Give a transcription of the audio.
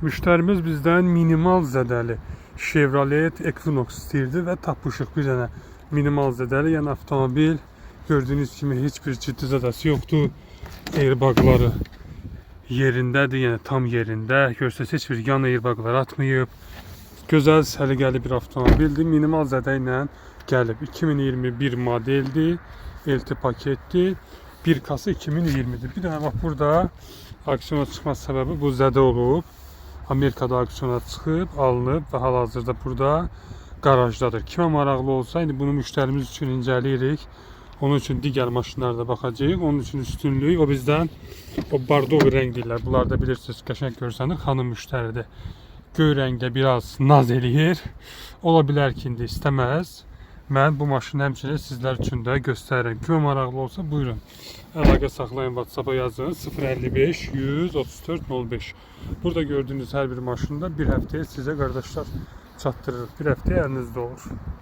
Müştərimiz bizdən minimal zədəli Chevrolet Equinox istəyirdi və tapmışıq bir dənə minimal zədəli, yəni avtomobil. Gördüyünüz kimi heç bir ciddi zədəsi yoxdur. Airbagları yerindədir, yəni tam yerində. Görsəz heç bir yan airbaglar atmayıb. Gözəl, səliqəli bir avtomobildir. Minimal zədə ilə gəlib. 2021 modeldir. LT paketdir. Bir kası 2020'dir. Bir dənə bax burada aksiyona çıxma səbəbi bu zədə olub. Amerikada aksiyona çıxıb, alınıb və hal-hazırda burada qarajdadır. Kimə maraqlı olsa, indi bunu müştərimiz üçün incələyirik. Onun üçün digər maşınlarda baxacağıq. Onun üçün üstünlük o bizdən o bardog rəngdirlər. Bunlar da bilirsiniz, qəşəng görsənir, xanım müştəridir. Göy rəngdə biraz naz eləyir. Ola bilər ki, indi istəməz. Mən bu maşını həmçinin sizlər üçün də göstərirəm. Kimə maraqlı olsa buyurun. Əlaqə saxlayın, WhatsApp-a yazın 055 134 05. Burada gördüğünüz hər bir maşında bir həftəyə sizə qardaşlar çatdırırıq. Bir həftəyə əlinizdə olur.